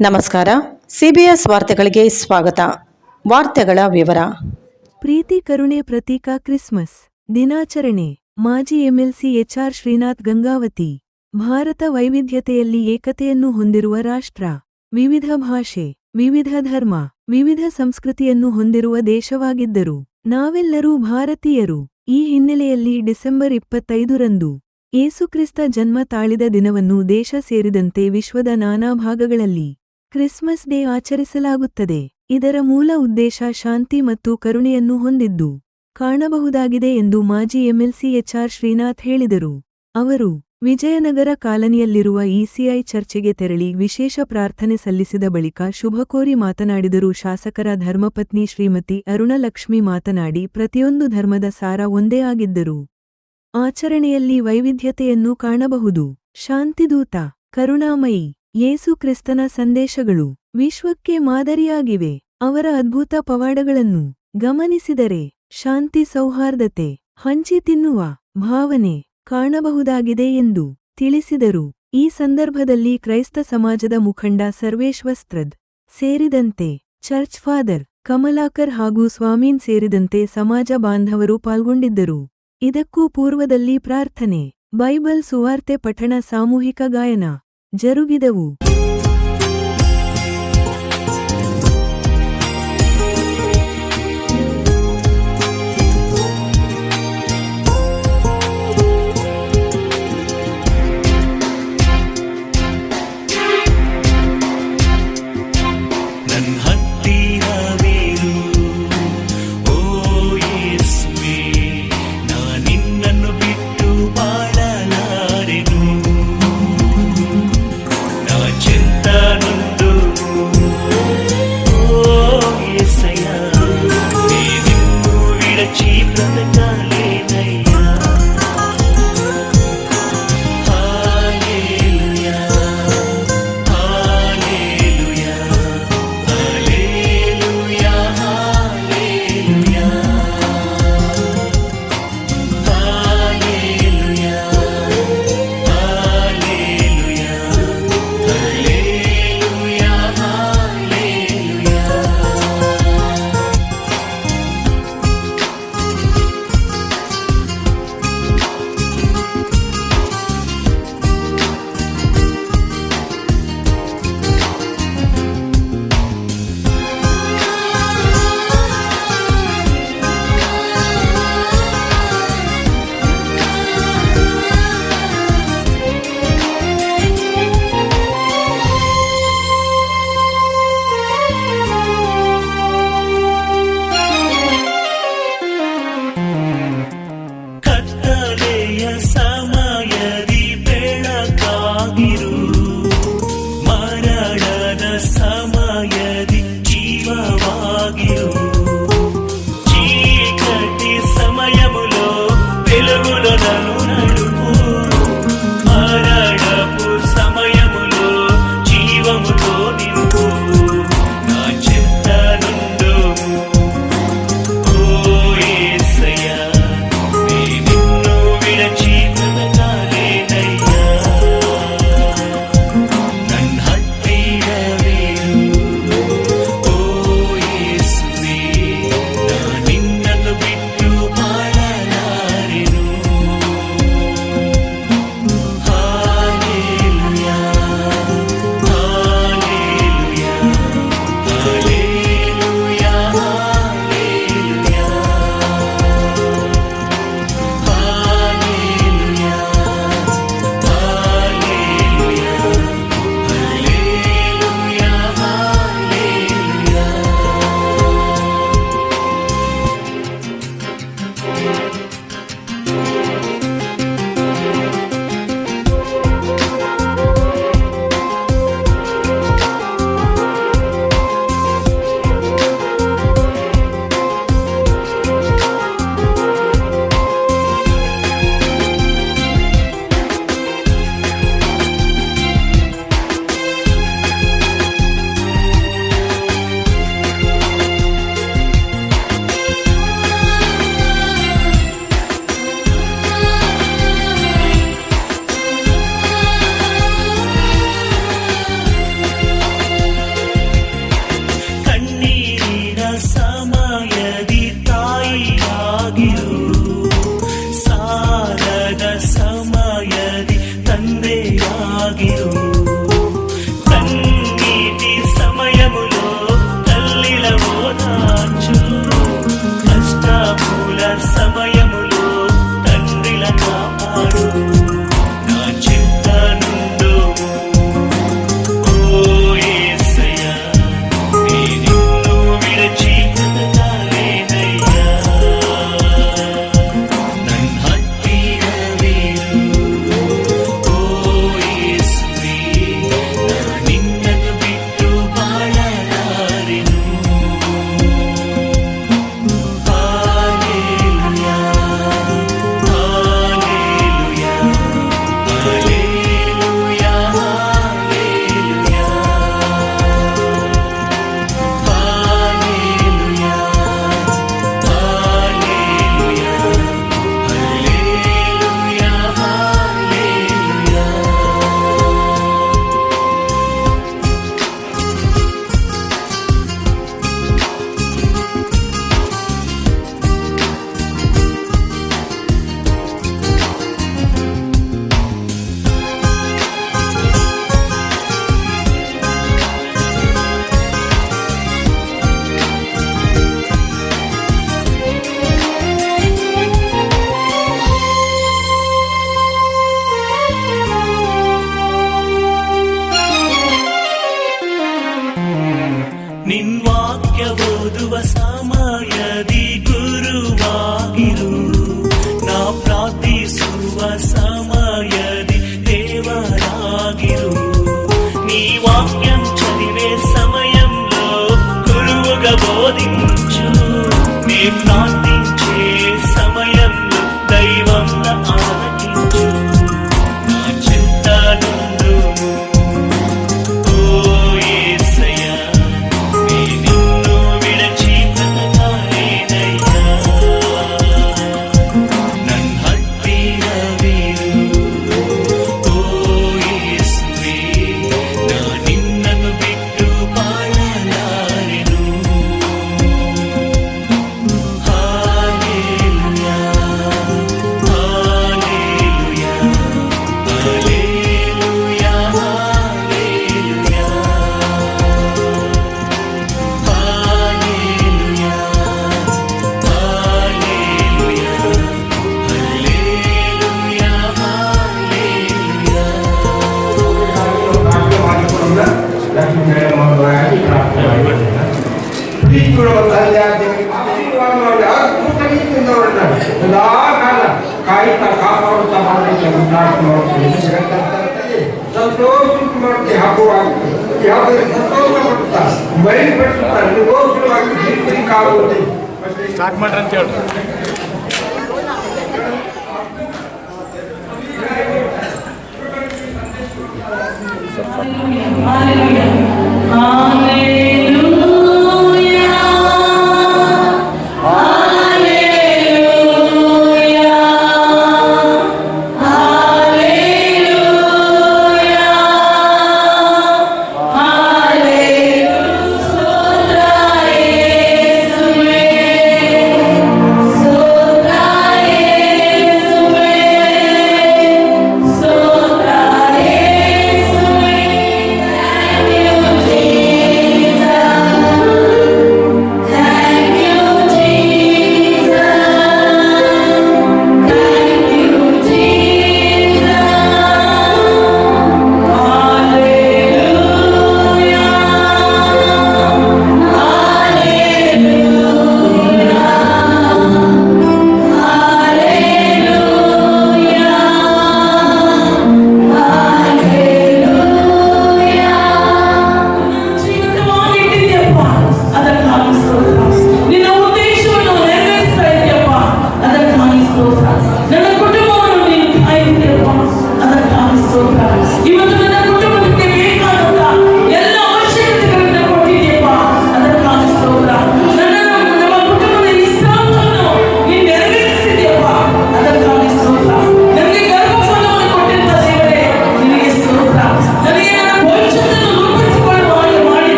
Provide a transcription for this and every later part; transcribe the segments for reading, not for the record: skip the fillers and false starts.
ನಮಸ್ಕಾರ. ಸಿಬಿಎಸ್ ವಾರ್ತೆಗಳಿಗೆ ಸ್ವಾಗತ. ವಾರ್ತೆಗಳ ವಿವರ. ಪ್ರೀತಿ ಕರುಣೆ ಪ್ರತೀಕ ಕ್ರಿಸ್ಮಸ್ ದಿನಾಚರಣೆ. ಮಾಜಿ ಎಂಎಲ್ಸಿ ಎಚ್ಆರ್ ಶ್ರೀನಾಥ್ ಗಂಗಾವತಿ. ಭಾರತ ವೈವಿಧ್ಯತೆಯಲ್ಲಿ ಏಕತೆಯನ್ನು ಹೊಂದಿರುವ ರಾಷ್ಟ್ರ. ವಿವಿಧ ಭಾಷೆ, ವಿವಿಧ ಧರ್ಮ, ವಿವಿಧ ಸಂಸ್ಕೃತಿಯನ್ನು ಹೊಂದಿರುವ ದೇಶವಾಗಿದ್ದರು ನಾವೆಲ್ಲರೂ ಭಾರತೀಯರು. ಈ ಹಿನ್ನೆಲೆಯಲ್ಲಿ ಡಿಸೆಂಬರ್ 25ರಂದು ಯೇಸುಕ್ರಿಸ್ತ ಜನ್ಮ ತಾಳಿದ ದಿನವನ್ನು ದೇಶ ಸೇರಿದಂತೆ ವಿಶ್ವದ ನಾನಾ ಭಾಗಗಳಲ್ಲಿ ಕ್ರಿಸ್ಮಸ್ ಡೇ ಆಚರಿಸಲಾಗುತ್ತದೆ. ಇದರ ಮೂಲ ಉದ್ದೇಶ ಶಾಂತಿ ಮತ್ತು ಕರುಣೆಯನ್ನು ಹೊಂದಿದ್ದು ಕಾಣಬಹುದಾಗಿದೆ ಎಂದು ಮಾಜಿ ಎಂಎಲ್ಸಿ ಎಚ್ಆರ್ ಶ್ರೀನಾಥ್ ಹೇಳಿದರು. ಅವರು ವಿಜಯನಗರ ಕಾಲನಿಯಲ್ಲಿರುವ ಇಸಿಐ ಚರ್ಚಿಗೆ ತೆರಳಿ ವಿಶೇಷ ಪ್ರಾರ್ಥನೆ ಸಲ್ಲಿಸಿದ ಬಳಿಕ ಶುಭಕೋರಿ ಮಾತನಾಡಿದರು. ಶಾಸಕರ ಧರ್ಮಪತ್ನಿ ಶ್ರೀಮತಿ ಅರುಣಲಕ್ಷ್ಮಿ ಮಾತನಾಡಿ, ಪ್ರತಿಯೊಂದು ಧರ್ಮದ ಸಾರ ಒಂದೇ ಆಗಿದ್ದರೂ ಆಚರಣೆಯಲ್ಲಿ ವೈವಿಧ್ಯತೆಯನ್ನು ಕಾಣಬಹುದು. ಶಾಂತಿದೂತ, ಕರುಣಾಮಯಿ ಯೇಸು ಕ್ರಿಸ್ತನ ಸಂದೇಶಗಳು ವಿಶ್ವಕ್ಕೆ ಮಾದರಿಯಾಗಿವೆ. ಅವರ ಅದ್ಭುತ ಪವಾಡಗಳನ್ನು ಗಮನಿಸಿದರೆ ಶಾಂತಿ, ಸೌಹಾರ್ದತೆ, ಹಂಚಿ ತಿನ್ನುವ ಭಾವನೆ ಕಾಣಬಹುದಾಗಿದೆ ಎಂದು ತಿಳಿಸಿದರು. ಈ ಸಂದರ್ಭದಲ್ಲಿ ಕ್ರೈಸ್ತ ಸಮಾಜದ ಮುಖಂಡ ಸರ್ವೇಶ್ವಸ್ತ್ರದ್ ಸೇರಿದಂತೆ ಚರ್ಚ್ ಫಾದರ್ ಕಮಲಾಕರ್ ಹಾಗೂ ಸ್ವಾಮೀನ್ ಸೇರಿದಂತೆ ಸಮಾಜ ಬಾಂಧವರು ಪಾಲ್ಗೊಂಡಿದ್ದರು. ಇದಕ್ಕೂ ಪೂರ್ವದಲ್ಲಿ ಪ್ರಾರ್ಥನೆ, ಬೈಬಲ್ ಸುವಾರ್ತೆ ಪಠಣ, ಸಾಮೂಹಿಕ ಗಾಯನ ಜರುಗಿದವು. ಸದಾ ಕಾಲ ಕಾಯುತ್ತಾ ಕಾಪಾಡುತ್ತಾ ಮಾಡಲಿಕ್ಕೆ ಉಂಟಾಗಿ ಮಾಡ್ತೀನಿ. ಸಂತೋಷ ಮಾಡ್ತಿ ಹಬ್ಬವಾಗಿ ಯಾವುದೇ ಸಂತೋಷ ಪಡುತ್ತಾ ಮೈ ಪಡಿಸುತ್ತಾ ನಿರ್ಗೋಷವಾಗಿ ಜೀವಿಸಲಿಕ್ಕಾಗುತ್ತದೆ. ಸ್ಟಾರ್ಟ್ ಮಾಡ್ರಿ ಅಂತ ಹೇಳ್ರಿ.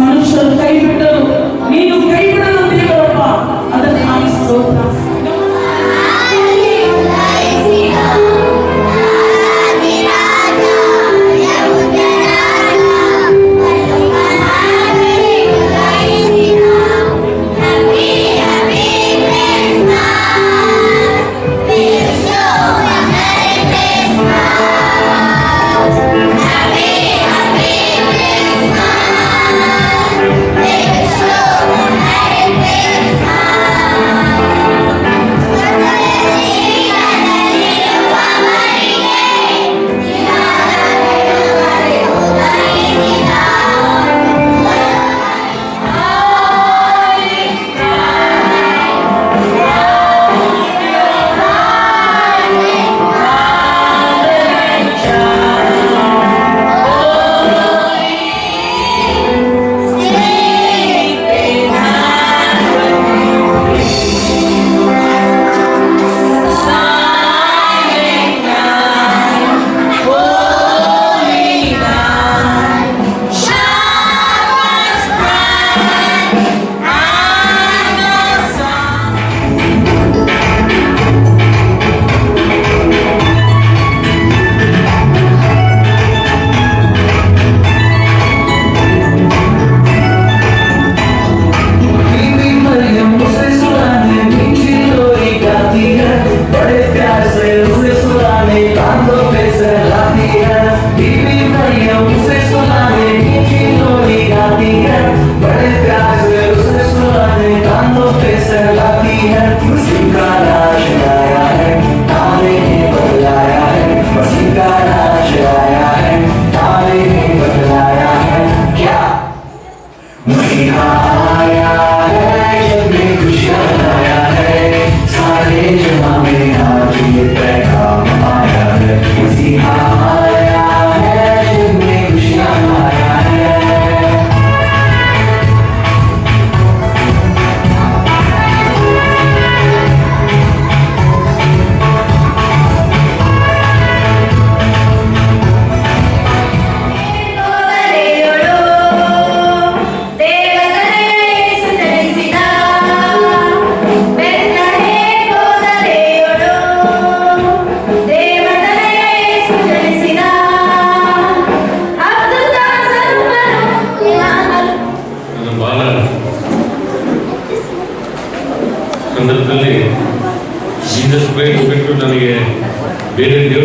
ಮನುಷ್ಯರು ಕೈ ಬಿಟ್ಟರು, ನೀನು ಕೈ ಬಿಡಲು ದೇವರಪ್ಪ, ಅದಕ್ಕೆ ನಾನು ಸ್ತೋತ್ರ. Happy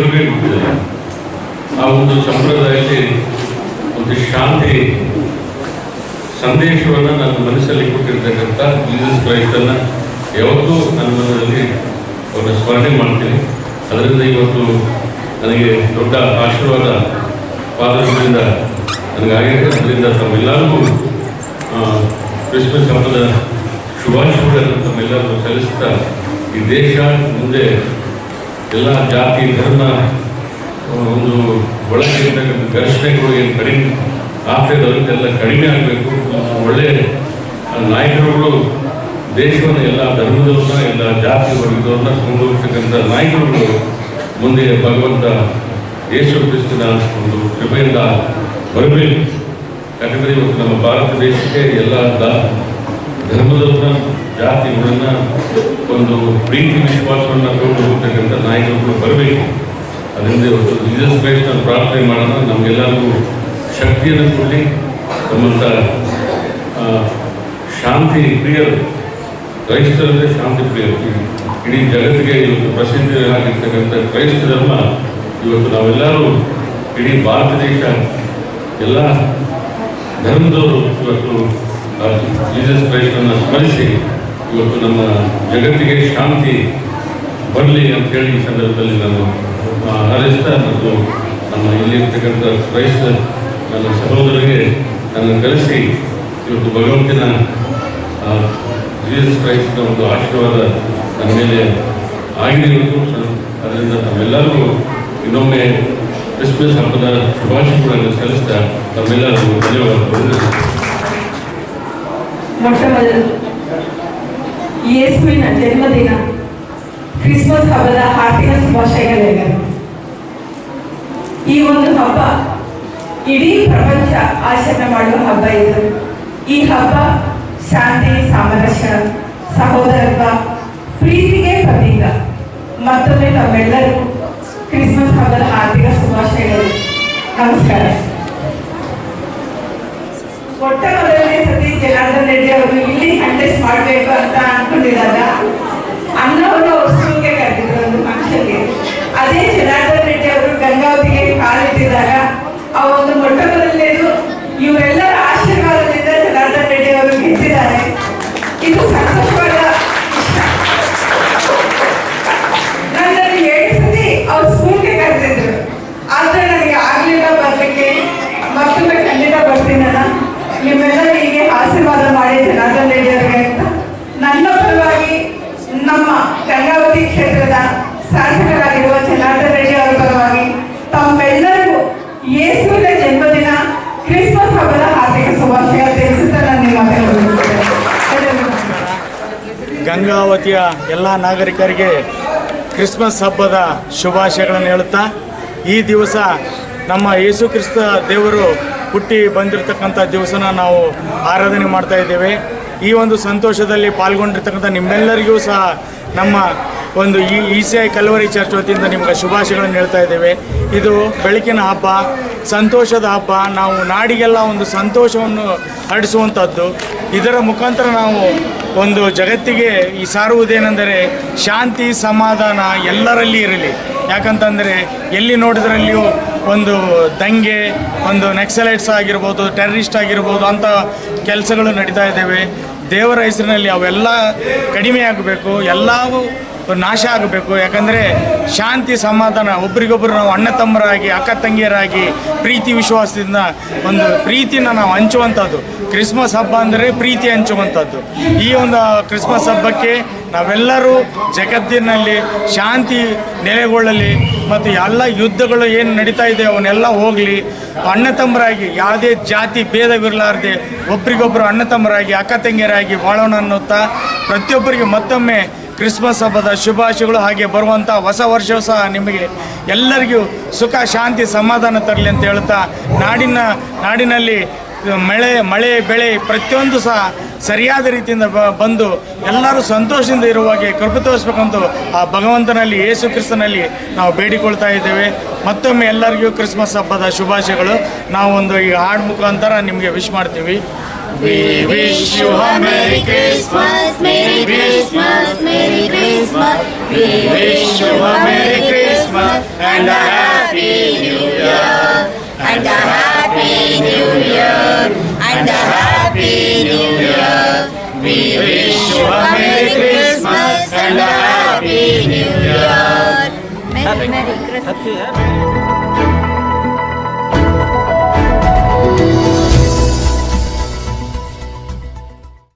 ದೇವರಿಗೆ ಹುಟ್ಟಿದ್ದಾರೆ. ಆ ಒಂದು ಸಂಪ್ರದಾಯದಲ್ಲಿ ಒಂದು ಶಾಂತಿ ಸಂದೇಶವನ್ನು ನನ್ನ ಮನಸ್ಸಲ್ಲಿ ಕೊಟ್ಟಿರ್ತಕ್ಕಂಥ ಜೀಸಸ್ ಕ್ರೈಸ್ತನ್ನು ಯಾವತ್ತೂ ನನ್ನ ಮನದಲ್ಲಿ ಅವರ ಸ್ಮರಣೆ ಮಾಡ್ತೀನಿ. ಅದರಿಂದ ಇವತ್ತು ನನಗೆ ದೊಡ್ಡ ಆಶೀರ್ವಾದ ಪಾದದಿಂದ ನನಗಾಗಿದೆ. ಅದರಿಂದ ತಮ್ಮೆಲ್ಲರಿಗೂ ಕ್ರಿಸ್ಮಸ್ ಹಬ್ಬದ ಶುಭಾಶಯಗಳನ್ನು ತಮ್ಮೆಲ್ಲರಿಗೂ ಸಲ್ಲಿಸ್ತಾ, ಈ ದೇಶ ಮುಂದೆ ಎಲ್ಲ ಜಾತಿ ಧರ್ಮ ಒಂದು ಒಳಗೆ ಇರ್ತಕ್ಕಂಥ ಘರ್ಷಣೆಗಳು ಏನು ಕಡಿಮೆ ಆಗ್ತಿರೋದಕ್ಕೆಲ್ಲ ಕಡಿಮೆ ಆಗಬೇಕು. ಒಳ್ಳೆಯ ನಾಯಕರುಗಳು ದೇಶವನ್ನು ಎಲ್ಲ ಧರ್ಮದವ್ರನ್ನ ಎಲ್ಲ ಜಾತಿ ವರ್ಗದವ್ರನ್ನ ಕೊಂಡೋಗ್ತಕ್ಕಂಥ ನಾಯಕರುಗಳು ಮುಂದೆ ಭಗವಂತ ಯೇಸು ಕ್ರಿಸ್ತನ ಒಂದು ಕೃಪೆಯಿಂದ ಬರಬೇಕು. ಯಾಕಂದರೆ ಇವತ್ತು ನಮ್ಮ ಭಾರತ ದೇಶಕ್ಕೆ ಎಲ್ಲ ಧರ್ಮದವ್ರನ್ನ ಜಾತಿಗಳನ್ನ ಒಂದು ಪ್ರೀತಿ ವಿಶ್ವಾಸವನ್ನು ಕೊಂಡು ಹೋಗ್ತಕ್ಕಂಥ ನಾಯಕರುಗಳು ಬರಬೇಕು. ಅದರಿಂದ ಇವತ್ತು ಜೀಸಸ್ ಕ್ರೈಸ್ತನ ಪ್ರಾರ್ಥನೆ ಮಾಡೋಣ. ನಮಗೆಲ್ಲರಿಗೂ ಶಕ್ತಿಯನ್ನು ಕೊಡಿ. ನಮ್ಮಂಥ ಶಾಂತಿ ಪ್ರಿಯರು, ಕ್ರೈಸ್ತರಂದರೆ ಶಾಂತಿ ಪ್ರಿಯರು, ಇಡೀ ಜಗತ್ತಿಗೆ ಇವತ್ತು ಪ್ರಸಿದ್ಧರಾಗಿರ್ತಕ್ಕಂಥ ಕ್ರೈಸ್ತ ಧರ್ಮ ಇವತ್ತು ನಾವೆಲ್ಲರೂ ಇಡೀ ಭಾರತ ದೇಶ ಎಲ್ಲ ಧರ್ಮದವರು ಇವತ್ತು ಜೀಸಸ್ ಕ್ರೈಸ್ತನ ಸ್ಮರಿಸಿ ಇವತ್ತು ನಮ್ಮ ಜಗತ್ತಿಗೆ ಶಾಂತಿ ಬರಲಿ ಅಂತೇಳಿ ಈ ಸಂದರ್ಭದಲ್ಲಿ ನಾನು ಹಾರೈಸ್ತಾ, ಮತ್ತು ನಮ್ಮ ಇಲ್ಲಿರ್ತಕ್ಕಂಥ ಕ್ರೈಸ್ತ ನನ್ನ ಸಹೋದರರಿಗೆ ನನ್ನ ಕಲಿಸಿ ಇವತ್ತು ಭಗವಂತನ ಜೀಸಸ್ ಕ್ರೈಸ್ತನ ಒಂದು ಆಶೀರ್ವಾದ ನನ್ನ ಮೇಲೆ ಆಗಿದೆ ಇವತ್ತು. ಅದರಿಂದ ನಮ್ಮೆಲ್ಲರಿಗೂ ಇನ್ನೊಮ್ಮೆ ಕ್ರಿಸ್ಮಸ್ ಹಬ್ಬದ ಶುಭಾಶಯಗಳನ್ನು ಸಲ್ಲಿಸ್ತಾ ತಮ್ಮೆಲ್ಲರಿಗೂ ಧನ್ಯವಾದಗಳು. ಮೊಟ್ಟ ಮೊದಲು ಯೇಸುವಿನ ಜನ್ಮದಿನ ಕ್ರಿಸ್ಮಸ್ ಹಬ್ಬದ ಆರ್ಥಿಕ ಶುಭಾಶಯಗಳಿವೆ. ಈ ಒಂದು ಹಬ್ಬ ಇಡೀ ಪ್ರಪಂಚ ಆಚರಣೆ ಮಾಡುವ ಹಬ್ಬ ಇದು. ಈ ಹಬ್ಬ ಶಾಂತಿ, ಸಾಮರಸ್ಯ, ಸಹೋದರತ್ವ, ಪ್ರೀತಿಗೆ ಪ್ರತೀಕ. ಮತ್ತೊಮ್ಮೆ ತಮ್ಮೆಲ್ಲರಿಗೂ ಕ್ರಿಸ್ಮಸ್ ಹಬ್ಬದ ಆರ್ಥಿಕ ಶುಭಾಶಯಗಳು. ನಮಸ್ಕಾರ. ಮೊಟ್ಟ ಮೊದಲನೇ ಸತಿ ಜನಾರ್ದನ್ ರೆಡ್ಡಿ ಅವರು ಇಲ್ಲಿ ಕಂಟೆಸ್ಟ್ ಮಾಡಬೇಕು ಅಂತ ಅನ್ಕೊಂಡಿದ್ದಾಗ ಅನ್ನವನ್ನು ಅವ್ರ ಸ್ಕೂಲ್ಗೆ ಕರೆದಿದ್ರು ಒಂದು ಫಂಕ್ಷನ್ಗೆ. ಅದೇ ಜನಾರ್ದನ್ ರೆಡ್ಡಿ ಅವರು ಗಂಗಾವತಿಗೆ ಕಾಲಿಟ್ಟಿದಾಗ ಆ ಒಂದು ಮೊಟ್ಟ ಮೊದಲನೇದು ಇವರೆಲ್ಲರ ಆಶೀರ್ವಾದದಿಂದ ಜನಾರ್ದನ್ ರೆಡ್ಡಿ ಅವರು ಗೆದ್ದಿದ್ದಾರೆ. ಇದು ಸಂತೋಷವಾದ ವಿಷಯ. ನನ್ನನ್ನು 7 ಸತಿ ಅವ್ರ ಸ್ಕೂಲ್ಗೆ ಕರೆದಿದ್ರು, ಆದ್ರೆ ನನಗೆ ಆಗ್ಲಿಲ್ಲ ಬರ್ಲಿಕ್ಕೆ. ಮತ್ತೊಮ್ಮೆ ಖಂಡಿತ ಬರ್ತೀನಿ. ನಿಮ್ಮೆಲ್ಲರೂ ಹೀಗೆ ಆಶೀರ್ವಾದ ಮಾಡಿ ಜನಾರ್ದನ್ ರೆಡ್ಡಿ ಅವರಿಗೆ ಅಂತ ನನ್ನ ಪರವಾಗಿ, ನಮ್ಮ ಗಂಗಾವತಿ ಕ್ಷೇತ್ರದ ಶಾಸಕರಾಗಿರುವ ಜನಾರ್ದನ್ ರೆಡ್ಡಿ ಅವರ ಪರವಾಗಿ ತಮ್ಮೆಲ್ಲರಿಗೂ ಯೇಸುವಿನ ಜನ್ಮದಿನ ಕ್ರಿಸ್ಮಸ್ ಹಬ್ಬದ ಹಾರ್ದಿಕ ಶುಭಾಶಯ ತಿಳಿಸುತ್ತಾ ನನ್ನ ಮಾತನ್ನು ಗಂಗಾವತಿಯ ಎಲ್ಲ ನಾಗರಿಕರಿಗೆ ಕ್ರಿಸ್ಮಸ್ ಹಬ್ಬದ ಶುಭಾಶಯಗಳನ್ನು ಹೇಳುತ್ತಾ, ಈ ದಿವಸ ನಮ್ಮ ಯೇಸು ಕ್ರಿಸ್ತ ದೇವರು ಹುಟ್ಟಿ ಬಂದಿರತಕ್ಕಂಥ ದಿವಸನ ನಾವು ಆರಾಧನೆ ಮಾಡ್ತಾ ಇದ್ದೇವೆ. ಈ ಒಂದು ಸಂತೋಷದಲ್ಲಿ ಪಾಲ್ಗೊಂಡಿರ್ತಕ್ಕಂಥ ನಿಮ್ಮೆಲ್ಲರಿಗೂ ಸಹ ನಮ್ಮ ಒಂದು ECI ಕಲ್ವರಿ ಚರ್ಚ್ ವತಿಯಿಂದ ನಿಮಗೆ ಶುಭಾಶಯಗಳನ್ನು ಹೇಳ್ತಾ ಇದ್ದೇವೆ. ಇದು ಬೆಳಕಿನ ಹಬ್ಬ, ಸಂತೋಷದ ಹಬ್ಬ. ನಾವು ನಾಡಿಗೆಲ್ಲ ಒಂದು ಸಂತೋಷವನ್ನು ಹರಡಿಸುವಂಥದ್ದು. ಇದರ ಮುಖಾಂತರ ನಾವು ಒಂದು ಜಗತ್ತಿಗೆ ಈ ಸಾರುವುದೇನೆಂದರೆ ಶಾಂತಿ, ಸಮಾಧಾನ ಎಲ್ಲರಲ್ಲಿ ಇರಲಿ. ಯಾಕಂತಂದರೆ ಎಲ್ಲಿ ನೋಡಿದ್ರಲ್ಲಿಯೂ ಒಂದು ದಂಗೆ, ಒಂದು ನಕ್ಸಲೈಟ್ಸ್ ಆಗಿರ್ಬೋದು, ಟೆರರಿಸ್ಟ್ ಆಗಿರ್ಬೋದು ಅಂಥ ಕೆಲಸಗಳು ನಡೀತಾ ಇದ್ದೇವೆ. ದೇವರ ಹೆಸರಿನಲ್ಲಿ ಅವೆಲ್ಲ ಕಡಿಮೆ ಆಗಬೇಕು, ಎಲ್ಲವೂ ನಾಶ ಆಗಬೇಕು. ಯಾಕಂದರೆ ಶಾಂತಿ, ಸಮಾಧಾನ, ಒಬ್ರಿಗೊಬ್ಬರು ನಾವು ಅಣ್ಣ ತಮ್ಮರಾಗಿ, ಅಕ್ಕ ತಂಗಿಯರಾಗಿ ಪ್ರೀತಿ ವಿಶ್ವಾಸದಿಂದ ಒಂದು ಪ್ರೀತಿನ ನಾವು ಹಂಚುವಂಥದ್ದು. ಕ್ರಿಸ್ಮಸ್ ಹಬ್ಬ ಅಂದರೆ ಪ್ರೀತಿ ಹಂಚುವಂಥದ್ದು. ಈ ಒಂದು ಕ್ರಿಸ್ಮಸ್ ಹಬ್ಬಕ್ಕೆ ನಾವೆಲ್ಲರೂ ಜಗತ್ತಿನಲ್ಲಿ ಶಾಂತಿ ನೆಲೆಗೊಳ್ಳಲಿ ಮತ್ತು ಎಲ್ಲ ಯುದ್ಧಗಳು ಏನು ನಡೀತಾ ಇದೆ ಅವನ್ನೆಲ್ಲ ಹೋಗಲಿ. ಅಣ್ಣ ತಮ್ಮರಾಗಿ ಯಾವುದೇ ಜಾತಿ ಭೇದವಿರಲಾರ್ದೆ ಒಬ್ರಿಗೊಬ್ಬರು ಅಣ್ಣ ತಮ್ಮರಾಗಿ, ಅಕ್ಕ ತಂಗಿಯರಾಗಿ ಬಾಳೋಣ ಅನ್ನುತ್ತಾ ಪ್ರತಿಯೊಬ್ಬರಿಗೆ ಮತ್ತೊಮ್ಮೆ ಕ್ರಿಸ್ಮಸ್ ಹಬ್ಬದ ಶುಭಾಶಯಗಳು. ಹಾಗೆ ಬರುವಂಥ ಹೊಸ ವರ್ಷವೂ ಸಹ ನಿಮಗೆ ಎಲ್ಲರಿಗೂ ಸುಖ, ಶಾಂತಿ, ಸಮಾಧಾನ ತರಲಿ ಅಂತ ಹೇಳ್ತಾ, ನಾಡಿನಲ್ಲಿ ಮಳೆ ಬೆಳೆ ಪ್ರತಿಯೊಂದು ಸಹ ಸರಿಯಾದ ರೀತಿಯಿಂದ ಬಂದು ಎಲ್ಲರೂ ಸಂತೋಷದಿಂದ ಇರುವಾಗೆ ಕೃಪೆ ತೋರಿಸ್ಬೇಕಂತ ಆ ಭಗವಂತನಲ್ಲಿ, ಯೇಸು ಕ್ರಿಸ್ತನಲ್ಲಿ ನಾವು ಬೇಡಿಕೊಳ್ತಾ ಇದ್ದೇವೆ. ಮತ್ತೊಮ್ಮೆ ಎಲ್ಲರಿಗೂ ಕ್ರಿಸ್ಮಸ್ ಹಬ್ಬದ ಶುಭಾಶಯಗಳು. ನಾವು ಒಂದು ಈ ಹಾಡು ಮುಖಾಂತರ ನಿಮಗೆ ವಿಶ್ ಮಾಡ್ತೀವಿ. We wish you a Merry Christmas, Merry Christmas, Merry Christmas. We wish you a Merry Christmas. Christmas and a Happy New Year. And a Happy New Year. And a Happy New Year. We wish you a Merry Christmas and a Happy New Year. Merry Christmas.